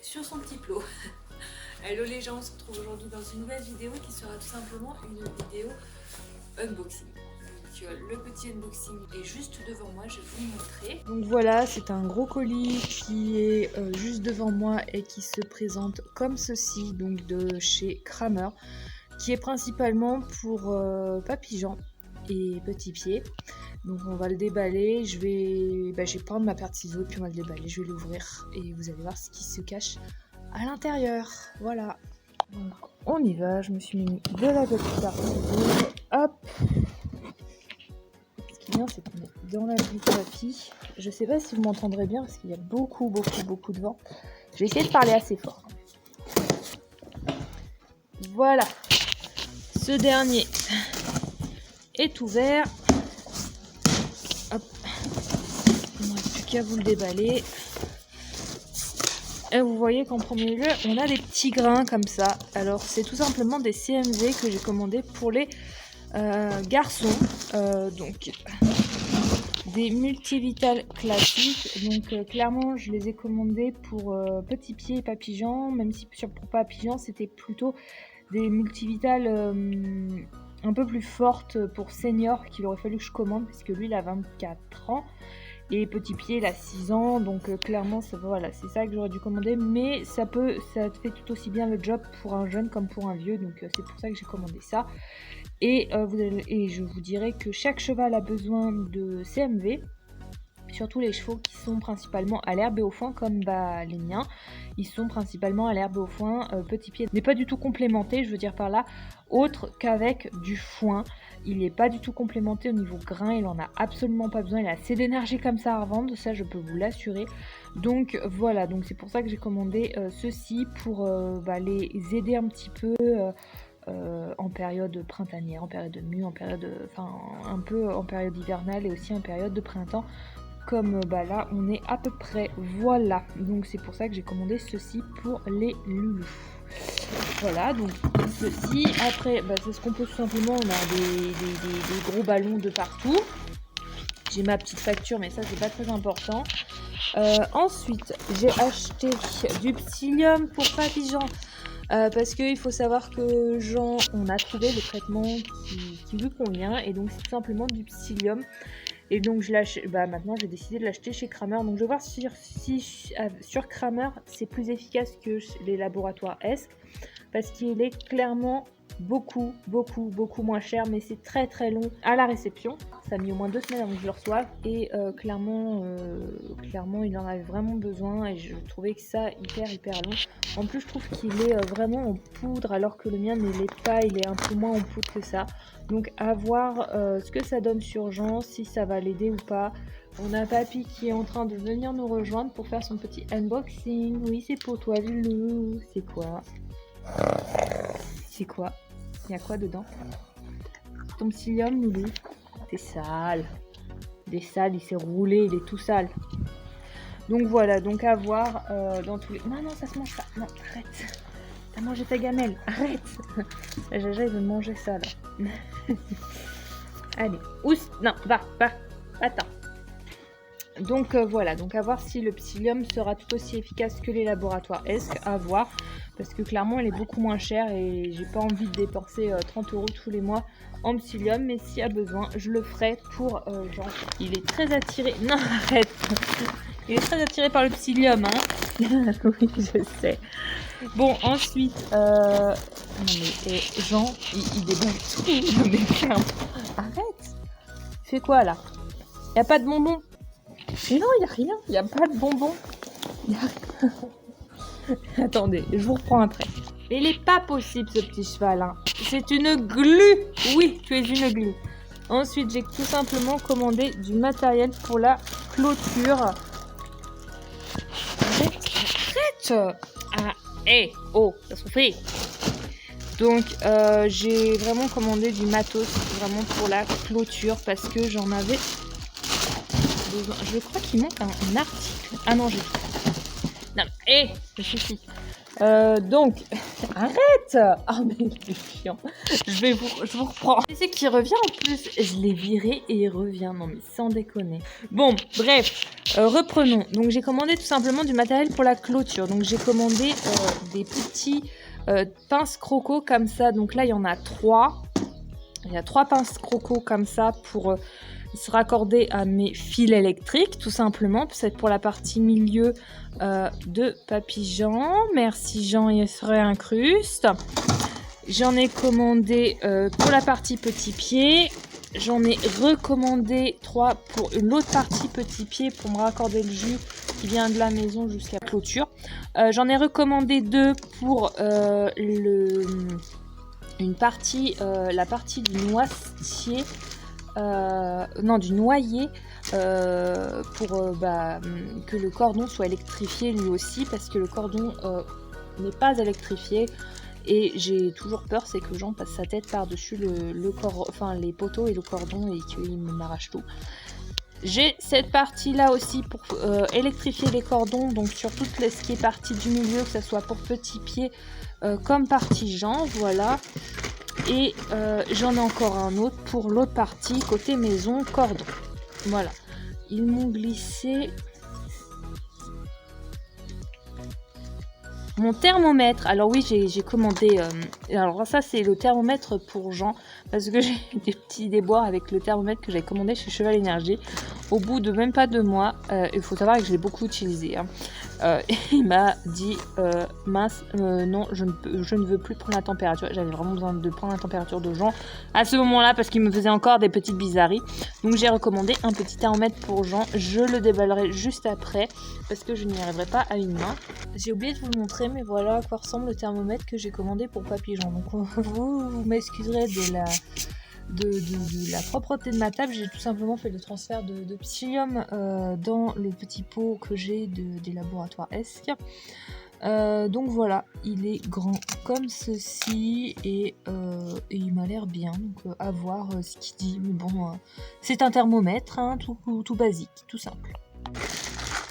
sur son petit plot. Hello les gens, on se retrouve aujourd'hui dans une nouvelle vidéo qui sera tout simplement une vidéo unboxing. Donc le petit unboxing est juste devant moi, je vais vous le montrer. Donc voilà, c'est un gros colis qui est juste devant moi et qui se présente comme ceci, donc de chez Kramer, qui est principalement pour Papy Jean et Petit Pied. Donc on va le déballer, je vais prendre ma paire de ciseaux et puis on va le déballer, je vais l'ouvrir et vous allez voir ce qui se cache à l'intérieur. Voilà, donc on y va, je me suis mis de la petite paire de ciseaux, hop. Ce qui est bien, c'est qu'on est dans la vie de Papy. Je sais pas si vous m'entendrez bien parce qu'il y a beaucoup de vent. Je vais essayer de parler assez fort. Voilà, ce dernier est ouvert. Hop, il ne reste plus qu'à vous le déballer. Et vous voyez qu'en premier lieu, on a des petits grains comme ça. Alors, c'est tout simplement des CMV que j'ai commandés pour les garçons. Donc, des multivitales classiques. Donc, clairement, je les ai commandés pour Petit Pied et Papy Jean. Même si pour Papy Jean, c'était plutôt des multivitales un peu plus fortes pour senior qu'il aurait fallu que je commande. Parce que lui, il a 24 ans. Et Petit Pied, il a 6 ans, donc clairement, voilà, c'est ça que j'aurais dû commander. Mais ça fait tout aussi bien le job pour un jeune comme pour un vieux, donc c'est pour ça que j'ai commandé ça. Et je vous dirais que chaque cheval a besoin de CMV, surtout les chevaux qui sont principalement à l'herbe et au foin, comme les miens. Ils sont principalement à l'herbe et au foin. Petit Pied n'est pas du tout complémenté, je veux dire par là, autre qu'avec du foin. Il n'est pas du tout complémenté au niveau grain, il en a absolument pas besoin, il a assez d'énergie comme ça à revendre, ça je peux vous l'assurer. Donc voilà, donc c'est pour ça que j'ai commandé ceci pour les aider un petit peu en période printanière, en période de mue, un peu en période hivernale et aussi en période de printemps. Comme là on est à peu près, voilà, donc c'est pour ça que j'ai commandé ceci pour les loulous. Voilà, donc ceci, après c'est ce qu'on peut tout simplement, on a des gros ballons de partout. J'ai ma petite facture mais ça c'est pas très important. Ensuite j'ai acheté du psyllium pour Papy Jean. Parce qu'il faut savoir que Jean, on a trouvé le traitement qui lui convient et donc c'est tout simplement du psyllium. Et donc maintenant j'ai décidé de l'acheter chez Kramer. Donc je vais voir si sur Kramer c'est plus efficace que les laboratoires ESC. Parce qu'il est clairement beaucoup moins cher. Mais c'est très long à la réception. Ça a mis au moins 2 semaines avant que je le reçoive. Et clairement il en avait vraiment besoin. Et je trouvais que ça hyper long. En plus je trouve qu'il est vraiment en poudre. Alors que le mien ne l'est pas. Il est un peu moins en poudre que ça. Donc à voir ce que ça donne sur Jean, si ça va l'aider ou pas. On a Papy qui est en train de venir nous rejoindre pour faire son petit unboxing. Oui, c'est pour toi, Loulou. C'est quoi? C'est quoi? Il y a quoi dedans? Ton psyllium, Loulou. T'es sale. Il est sale, il s'est roulé, il est tout sale. Donc voilà, donc à voir dans tous les... Non, ça se mange pas. Non, arrête. T'as mangé ta gamelle, arrête. La Jaja il veut manger ça là. Allez, ousse, non, va, attends. Donc voilà, donc à voir si le psyllium sera tout aussi efficace que les laboratoires ESC, à voir. Parce que clairement il est beaucoup moins cher et j'ai pas envie de dépenser 30 € tous les mois en psyllium. Mais s'il y a besoin, je le ferai pour Jean. Il est très attiré, non arrête. Il est très attiré par le psyllium, hein. Oui, je sais. Bon, ensuite, non mais Jean, il débouche tout. Non mais clairement, arrête. Tu fais quoi là? Y a pas de bonbons? Non, y a rien. Y a pas de bonbons. Attendez, je vous reprends après. Mais il est pas possible ce petit cheval, hein. C'est une glu. Oui, tu es une glu. Ensuite, j'ai tout simplement commandé du matériel pour la clôture. Arrête. Ah. Oh, ça se fait. Donc j'ai vraiment commandé du matos vraiment pour la clôture parce que j'en avais besoin. Je crois qu'il manque un article. Ah non, j'ai... Non, ça suffit. Donc Arrête. Ah mais c'est chiant. Je vous reprends. C'est qui revient en plus. Je l'ai viré et il revient. Non mais sans déconner. Bon, bref. Reprenons. Donc j'ai commandé tout simplement du matériel pour la clôture. Donc j'ai commandé des petits pinces croco comme ça. Donc là il y en a 3. Il y a 3 pinces croco comme ça pour se raccorder à mes fils électriques, tout simplement. C'est pour la partie milieu de Papy Jean. Merci Jean, il se réincruste. J'en ai commandé pour la partie petit pied. J'en ai recommandé 3 pour l'autre partie petit pied pour me raccorder le jus qui vient de la maison jusqu'à la clôture. J'en ai recommandé 2 pour une partie, la partie du noisetier, du noyer, pour que le cordon soit électrifié lui aussi, parce que le cordon n'est pas électrifié. Et j'ai toujours peur, c'est que Jean passe sa tête par-dessus les poteaux et le cordon et qu'il m'arrache tout. J'ai cette partie-là aussi pour électrifier les cordons, donc sur tout ce qui est partie du milieu, que ce soit pour petit pied comme partie Jean, voilà. Et j'en ai encore un autre pour l'autre partie, côté maison, cordon. Voilà. Ils m'ont glissé mon thermomètre. Alors oui, j'ai commandé... alors ça, c'est le thermomètre pour Jean, parce que j'ai des petits déboires avec le thermomètre que j'avais commandé chez Cheval Énergie. Au bout de même pas 2 mois, il faut savoir que je l'ai beaucoup utilisé. Hein. Il m'a dit mince, non, je ne veux plus prendre la température. J'avais vraiment besoin de prendre la température de Jean à ce moment-là parce qu'il me faisait encore des petites bizarreries. Donc j'ai recommandé un petit thermomètre pour Jean. Je le déballerai juste après parce que je n'y arriverai pas à une main. J'ai oublié de vous le montrer, mais voilà à quoi ressemble le thermomètre que j'ai commandé pour Papy Jean. Donc vous m'excuserez de la propreté de ma table. J'ai tout simplement fait le transfert de psyllium dans le petit pot que j'ai des laboratoires ESC. Donc voilà, il est grand comme ceci et il m'a l'air bien, donc à voir ce qu'il dit. Mais bon, c'est un thermomètre, hein, tout basique, tout simple.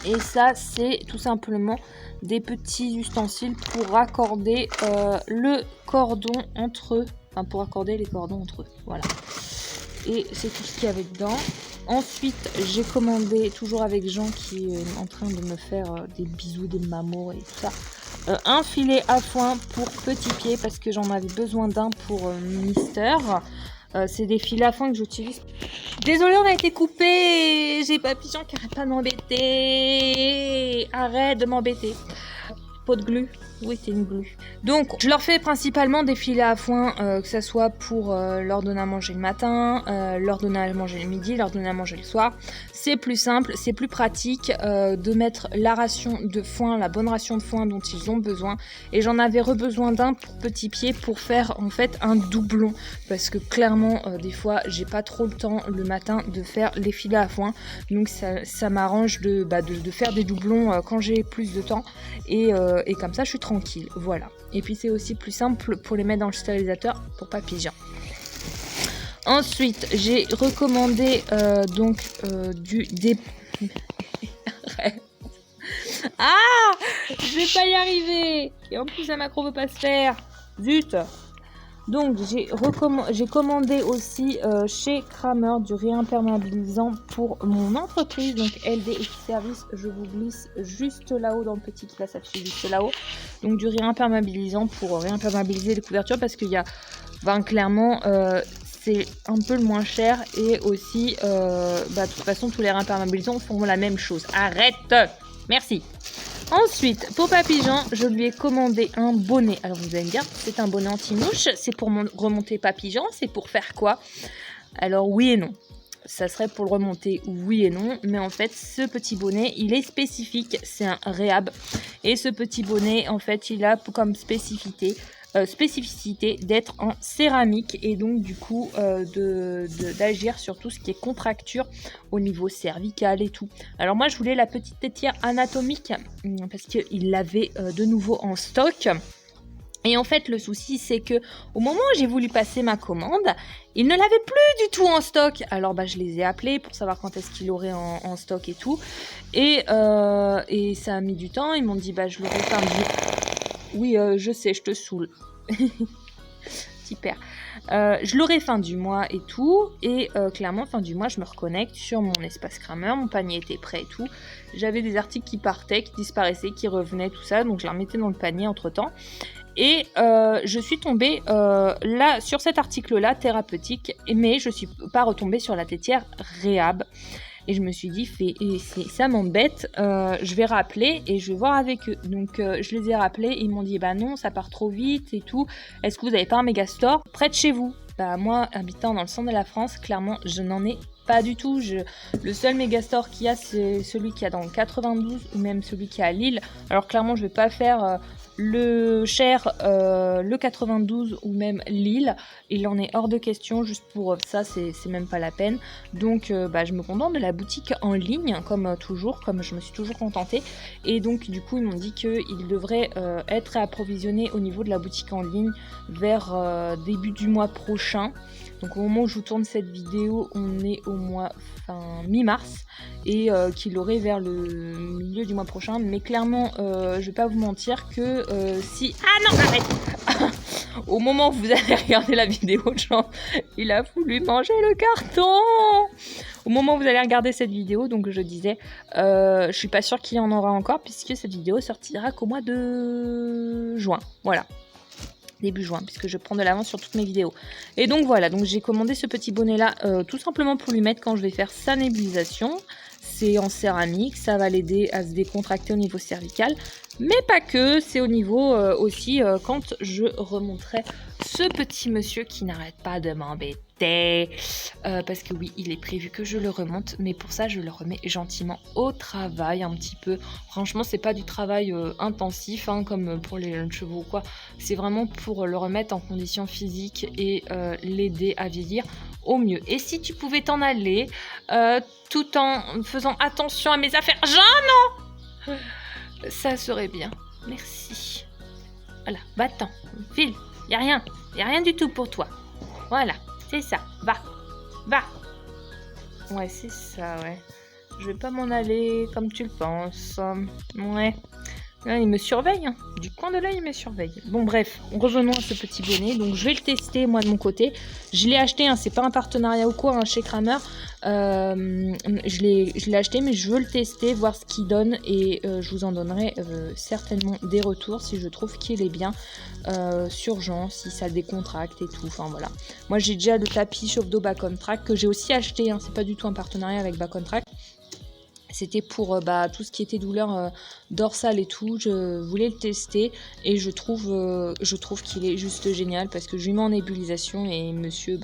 Et ça, c'est tout simplement des petits ustensiles pour raccorder le cordon entre eux. Enfin, pour accorder les cordons entre eux, voilà. Et c'est tout ce qu'il y avait dedans. Ensuite, j'ai commandé, toujours avec Jean qui est en train de me faire des bisous, des mamours et tout ça, un filet à foin pour petit pied parce que j'en avais besoin d'un pour Mister. C'est des filets à foin que j'utilise. Désolée, on a été coupé. J'ai Papy Jean qui arrête pas de m'embêter. Arrête de m'embêter. Pot de glu. Oui, c'est une glu. Donc, je leur fais principalement des filets à foin, que ça soit pour leur donner à manger le matin, leur donner à manger le midi, leur donner à manger le soir. C'est plus simple, c'est plus pratique de mettre la ration de foin, la bonne ration de foin dont ils ont besoin. Et j'en avais besoin d'un pour petit pied pour faire en fait un doublon. Parce que clairement, des fois, j'ai pas trop le temps le matin de faire les filets à foin. Donc, ça m'arrange de faire des doublons quand j'ai plus de temps. Et comme ça, je suis tranquille, voilà. Et puis c'est aussi plus simple pour les mettre dans le stérilisateur pour Papy Jean. Ensuite, j'ai recommandé Ah, je vais pas y arriver. Et en plus la macro veut pas se faire. Zut. Donc j'ai commandé aussi chez Kramer du réimperméabilisant pour mon entreprise, donc LDX Service. Je vous glisse juste là-haut dans le petit qui va s'afficher juste là-haut. Donc du réimperméabilisant pour réimperméabiliser les couvertures parce qu'il y a, clairement, c'est un peu le moins cher et aussi, de toute façon tous les réimperméabilisants font la même chose. Arrête. Merci. Ensuite, pour Papy Jean, je lui ai commandé un bonnet. Alors vous allez me dire, c'est un bonnet anti-mouche, c'est pour remonter Papy Jean, c'est pour faire quoi? Alors oui et non. Ça serait pour le remonter, oui et non. Mais en fait, ce petit bonnet, il est spécifique, c'est un réhab. Et ce petit bonnet, en fait, il a comme spécificité d'être en céramique et donc du coup d'agir sur tout ce qui est contracture au niveau cervical et tout. Alors moi je voulais la petite tétière anatomique parce qu'il l'avait de nouveau en stock. Et en fait, le souci, c'est que au moment où j'ai voulu passer ma commande, ils ne l'avaient plus du tout en stock. Alors, je les ai appelés pour savoir quand est-ce qu'ils l'auraient en stock et tout. Et ça a mis du temps. Ils m'ont dit, je le refais. Oui, je sais, je te saoule. Super. Je l'aurai fin du mois et tout. Et clairement, fin du mois, je me reconnecte sur mon espace Cramer. Mon panier était prêt et tout. J'avais des articles qui partaient, qui disparaissaient, qui revenaient, tout ça. Donc je les remettais dans le panier entre-temps. Et je suis tombée là sur cet article-là, thérapeutique. Mais je ne suis pas retombée sur la tétière Réhab. Et je me suis dit, ça m'embête, je vais rappeler et je vais voir avec eux. Donc je les ai rappelés, ils m'ont dit, bah non, ça part trop vite et tout. Est-ce que vous n'avez pas un Megastore près de chez vous? Bah moi, habitant dans le centre de la France, clairement, je n'en ai pas du tout. Le seul Megastore qu'il y a, c'est celui qui y a dans le 92 ou même celui qui est à Lille. Alors clairement, je ne vais pas faire le Cher, le 92 ou même Lille. Il en est hors de question, juste pour ça, c'est même pas la peine. Donc je me contente de la boutique en ligne, comme toujours, comme je me suis toujours contentée. Et donc du coup, ils m'ont dit qu'il devrait être approvisionné au niveau de la boutique en ligne vers début du mois prochain. Donc au moment où je vous tourne cette vidéo, on est au mois mi-mars et qu'il aurait vers le milieu du mois prochain. Mais clairement, je vais pas vous mentir que si... Ah non, arrête. Au moment où vous allez regarder la vidéo, genre, il a voulu manger le carton. Au moment où vous allez regarder cette vidéo, donc je disais, je suis pas sûre qu'il y en aura encore puisque cette vidéo sortira qu'au mois de juin. Voilà. Début juin, puisque je prends de l'avance sur toutes mes vidéos. Et donc voilà, donc j'ai commandé ce petit bonnet là tout simplement pour lui mettre quand je vais faire sa nébulisation. C'est en céramique, ça va l'aider à se décontracter au niveau cervical, mais pas que, c'est au niveau aussi quand je remonterai ce petit monsieur qui n'arrête pas de m'embêter, parce que oui, il est prévu que je le remonte, mais pour ça je le remets gentiment au travail un petit peu. Franchement, c'est pas du travail intensif hein, comme pour les jeunes chevaux ou quoi, c'est vraiment pour le remettre en condition physique et l'aider à vieillir au mieux. Et si tu pouvais t'en aller tout en faisant attention à mes affaires, Jean, non, ça serait bien. Merci. Voilà, va-t'en, file. Y a rien du tout pour toi. Voilà, c'est ça. Va. Ouais, c'est ça, ouais. Je vais pas m'en aller comme tu le penses. Ouais. Là, il me surveille, hein. Du coin de l'œil, il me surveille. Bon, bref, revenons à ce petit bonnet. Donc, je vais le tester, moi, de mon côté. Je l'ai acheté, hein, c'est pas un partenariat ou quoi, hein, chez Cramer. Je l'ai acheté, mais je veux le tester, voir ce qu'il donne. Et je vous en donnerai certainement des retours si je trouve qu'il est bien. Sur Jean, si ça décontracte et tout. Enfin, voilà. Moi, j'ai déjà le tapis chauffe d'eau Back on Track que j'ai aussi acheté. Hein, c'est pas du tout un partenariat avec Back on Track. C'était pour tout ce qui était douleur dorsale et tout. Je voulais le tester et je trouve qu'il est juste génial parce que je lui mets en nébulisation et monsieur,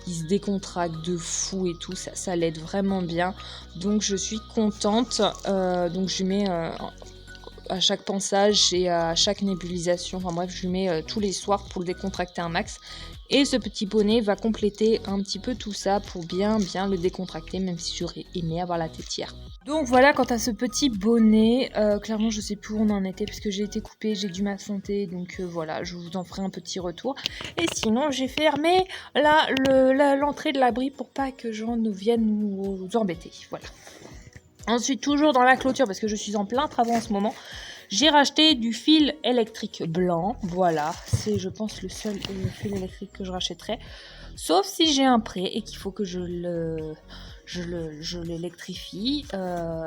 il se décontracte de fou et tout. Ça l'aide vraiment bien. Donc je suis contente. Donc je lui mets à chaque pansage et à chaque nébulisation. Enfin bref, je lui mets tous les soirs pour le décontracter un max. Et ce petit bonnet va compléter un petit peu tout ça pour bien le décontracter, même si j'aurais aimé avoir la tétière. Donc voilà, quant à ce petit bonnet, clairement je sais plus où on en était parce que j'ai été coupée, j'ai dû m'absenter, donc voilà, je vous en ferai un petit retour. Et sinon j'ai fermé l'entrée de l'abri pour pas que Jean ne vienne nous embêter, voilà. Ensuite, toujours dans la clôture, parce que je suis en plein travaux en ce moment, j'ai racheté du fil électrique blanc. Voilà, c'est je pense le seul fil électrique que je rachèterai. Sauf si j'ai un prêt et qu'il faut que je l'électrifie.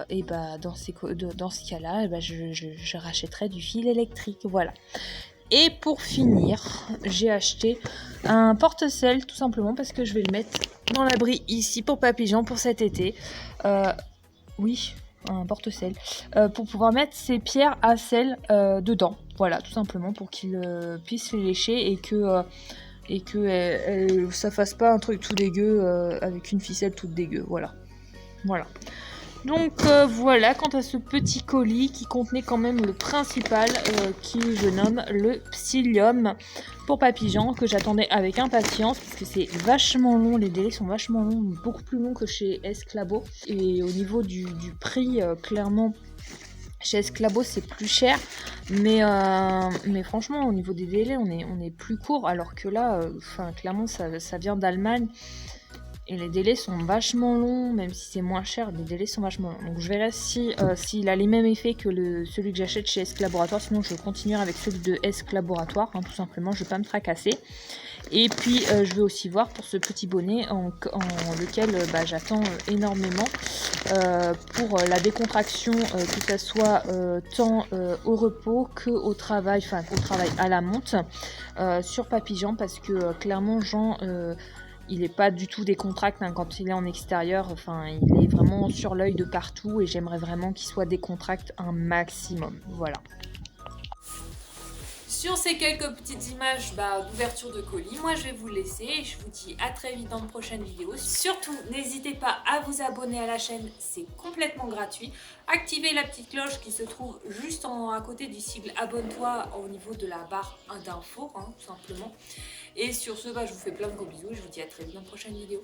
Et dans ce cas-là, je rachèterai du fil électrique. Voilà. Et pour finir, j'ai acheté un porte-sel tout simplement parce que je vais le mettre dans l'abri ici pour Papillon pour cet été. Oui, un porte-sel. Pour pouvoir mettre ses pierres à sel dedans. Voilà, tout simplement pour qu'il puisse les lécher et que ça fasse pas un truc tout dégueu avec une ficelle toute dégueu. Voilà. Donc voilà, quant à ce petit colis qui contenait quand même le principal qui je nomme le psyllium pour Papillon que j'attendais avec impatience parce que c'est vachement long, les délais sont vachement longs, beaucoup plus longs que chez Esclabo. Et au niveau du prix, clairement chez Esclabo c'est plus cher, mais franchement au niveau des délais on est plus court alors que là, clairement ça vient d'Allemagne. et les délais sont vachement longs, même si c'est moins cher, les délais sont vachement longs. Donc je verrai si s'il a les mêmes effets que celui que j'achète chez Esk Laboratoire, sinon je continuerai avec celui de Esk Laboratoire, hein, tout simplement, je vais pas me tracasser. Et puis je vais aussi voir pour ce petit bonnet en lequel j'attends énormément pour la décontraction, que ce soit tant au repos que au travail, enfin au travail à la monte, sur Papy-Jean, parce que clairement Jean il n'est pas du tout décontracté hein, quand il est en extérieur, enfin il est vraiment sur l'œil de partout et j'aimerais vraiment qu'il soit décontracté un maximum, voilà. Sur ces quelques petites images d'ouverture de colis, moi je vais vous laisser et je vous dis à très vite dans de prochaines vidéos. Surtout, n'hésitez pas à vous abonner à la chaîne, c'est complètement gratuit. Activez la petite cloche qui se trouve juste à côté du sigle abonne-toi au niveau de la barre d'infos, hein, tout simplement. Et sur ce, je vous fais plein de gros bisous et je vous dis à très vite dans de prochaines vidéos.